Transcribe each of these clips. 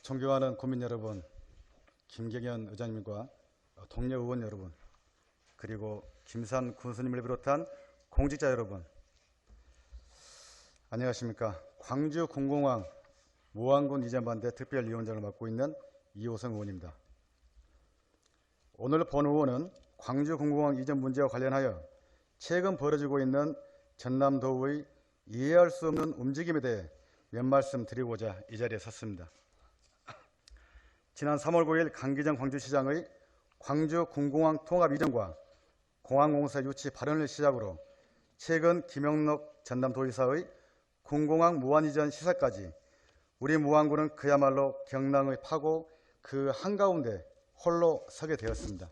존경하는 국민 여러분, 김경현 의장님과 동료 의원 여러분, 그리고 김산 군수님을 비롯한 공직자 여러분, 안녕하십니까. 광주 군공항 무안군 이전 반대 특별위원장을 맡고 있는 이호성 의원입니다. 오늘 본 의원은 광주 군공항 이전 문제와 관련하여 최근 벌어지고 있는 전남도의 이해할 수 없는 움직임에 대해 몇 말씀 드리고자 이 자리에 섰습니다. 지난 3월 9일 강기정 광주시장의 광주 군공항 통합 이전과 공항공사 유치 발언을 시작으로 최근 김영록 전남도의사의 군공항 무안 이전 시사까지 우리 무안군은 그야말로 경랑의 파고 그 한가운데 홀로 서게 되었습니다.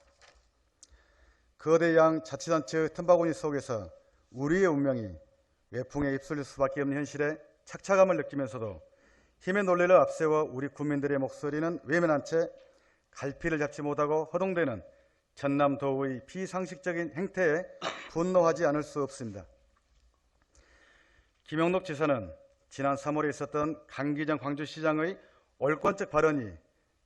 거대양 자치단체의 틈바구니 속에서 우리의 운명이 외풍에 휩쓸릴 수밖에 없는 현실에 착착함을 느끼면서도 힘의 논리를 앞세워 우리 국민들의 목소리는 외면한 채 갈피를 잡지 못하고 허동되는 전남도의 비상식적인 행태에 분노하지 않을 수 없습니다. 김영록 지사는 지난 3월에 있었던 강기정 광주시장의 올권적 발언이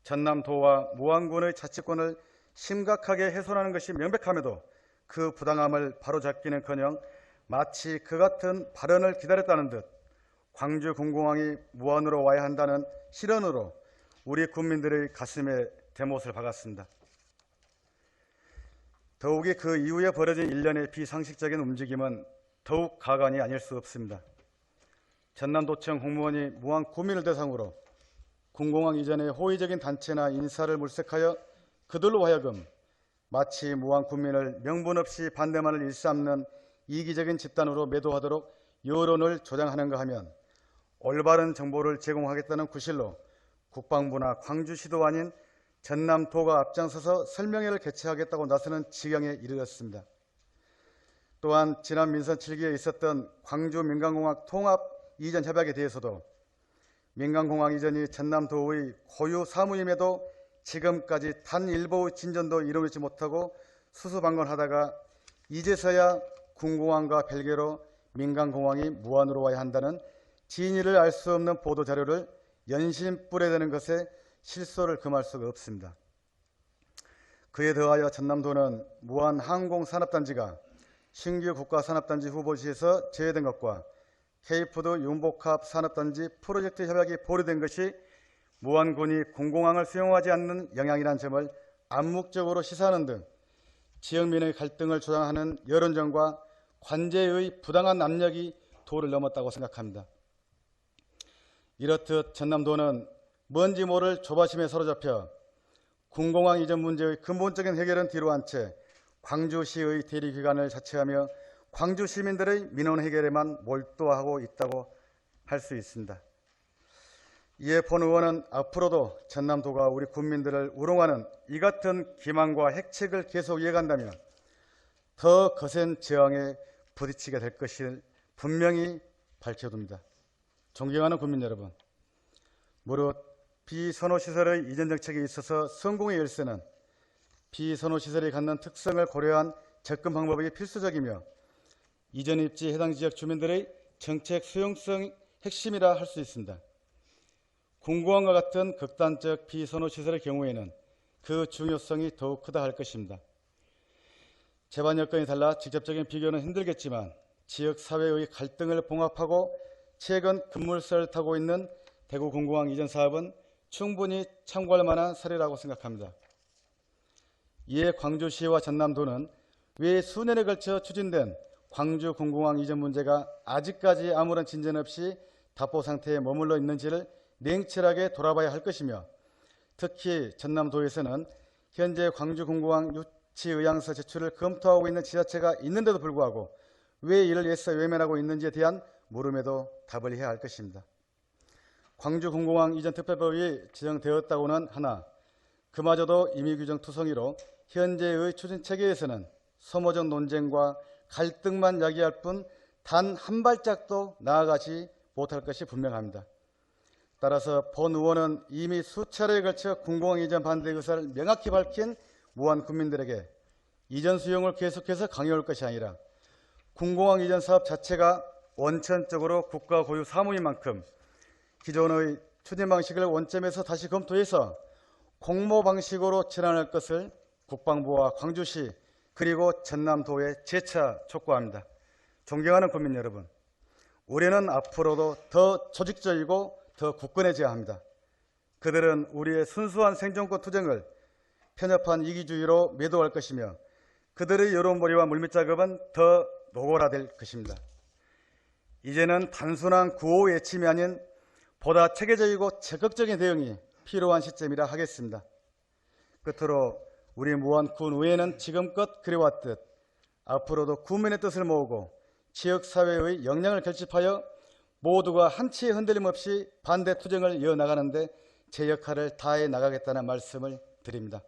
전남도와 무안군의 자치권을 심각하게 훼손하는 것이 명백함에도 그 부당함을 바로잡기는커녕 마치 그 같은 발언을 기다렸다는 듯 광주 군공항이 무안으로 와야 한다는 실언으로 우리 국민들의 가슴에 대못을 박았습니다. 더욱이 그 이후에 벌어진 일련의 비상식적인 움직임은 더욱 가관이 아닐 수 없습니다. 전남도청 공무원이 무안 구민을 대상으로 군공항 이전의 호의적인 단체나 인사를 물색하여 그들로 하여금 마치 무안 구민을 명분 없이 반대만을 일삼는 이기적인 집단으로 매도하도록 여론을 조장하는가 하면 올바른 정보를 제공하겠다는 구실로 국방부나 광주시도 아닌 전남도가 앞장서서 설명회를 개최하겠다고 나서는 지경에 이르렀습니다. 또한 지난 민선 7기에 있었던 광주 민간공항 통합 이전 협약에 대해서도 민간공항 이전이 전남도의 고유 사무임에도 지금까지 단 일보의 진전도 이루지 못하고 수수방관하다가 이제서야 군공항과 별개로 민간공항이 무안으로 와야 한다는 진위를 알 수 없는 보도자료를 연신 뿌려대는 것에 실소를 금할 수가 없습니다. 그에 더하여 전남도는 무안 항공산업단지가 신규 국가산업단지 후보지에서 제외된 것과 K푸드 융복합 산업단지 프로젝트 협약이 보류된 것이 무안군이 군공항을 수용하지 않는 영향이라는 점을 암묵적으로 시사하는 등 지역민의 갈등을 조장하는 여론전과 관제의 부당한 압력이 도를 넘었다고 생각합니다. 이렇듯 전남도는 뭔지 모를 조바심에 사로잡혀 군공항 이전 문제의 근본적인 해결은 뒤로 한 채 광주시의 대리기관을 자처하며 광주 시민들의 민원 해결에만 몰두하고 있다고 할 수 있습니다. 이에 본 의원은 앞으로도 전남도가 우리 국민들을 우롱하는 이 같은 기만과 핵책을 계속 이어간다면 더 거센 저항에 부딪히게 될 것을 분명히 밝혀둡니다. 존경하는 국민 여러분, 무릇 비선호시설의 이전 정책에 있어서 성공의 열쇠는 비선호시설이 갖는 특성을 고려한 접근 방법이 필수적이며 이전 입지 해당 지역 주민들의 정책 수용성 핵심이라 할 수 있습니다. 군공항과 같은 극단적 비선호시설의 경우에는 그 중요성이 더욱 크다 할 것입니다. 재반 여건이 달라 직접적인 비교는 힘들겠지만 지역사회의 갈등을 봉합하고 최근 급물살을 타고 있는 대구 군공항 이전 사업은 충분히 참고할 만한 사례라고 생각합니다. 이에 광주시와 전남도는 왜 수년에 걸쳐 추진된 광주 군공항 이전 문제가 아직까지 아무런 진전 없이 답보 상태에 머물러 있는지를 냉철하게 돌아봐야 할 것이며 특히 전남도에서는 현재 광주 군공항 유치 의향서 제출을 검토하고 있는 지자체가 있는데도 불구하고 왜 이를 애써 외면하고 있는지에 대한 물음에도 답을 해야 할 것입니다. 광주 군공항 이전 특별법이 제정되었다고는 하나 그마저도 임의규정투성이로 현재의 추진 체계에서는 소모적 논쟁과 갈등만 야기할 뿐 단 한 발짝도 나아가지 못할 것이 분명합니다. 따라서 본 의원은 이미 수차례에 걸쳐 군공항 이전 반대 의사를 명확히 밝힌 무안 국민들에게 이전 수용을 계속해서 강요할 것이 아니라 군공항 이전 사업 자체가 원천적으로 국가 고유 사무인 만큼 기존의 추진 방식을 원점에서 다시 검토해서 공모 방식으로 진행할 것을 국방부와 광주시 그리고 전남도에 재차 촉구합니다. 존경하는 국민 여러분, 우리는 앞으로도 더 조직적이고 더 굳건해져야 합니다. 그들은 우리의 순수한 생존권 투쟁을 편협한 이기주의로 매도할 것이며 그들의 여론몰이와 물밑작업은 더 노골화될 것입니다. 이제는 단순한 구호 외침이 아닌 보다 체계적이고 적극적인 대응이 필요한 시점이라 하겠습니다. 끝으로 우리 무한군의회는 지금껏 그래왔듯 앞으로도 국민의 뜻을 모으고 지역사회의 역량을 결집하여 모두가 한치의 흔들림 없이 반대 투쟁을 이어나가는 데 제 역할을 다해 나가겠다는 말씀을 드립니다.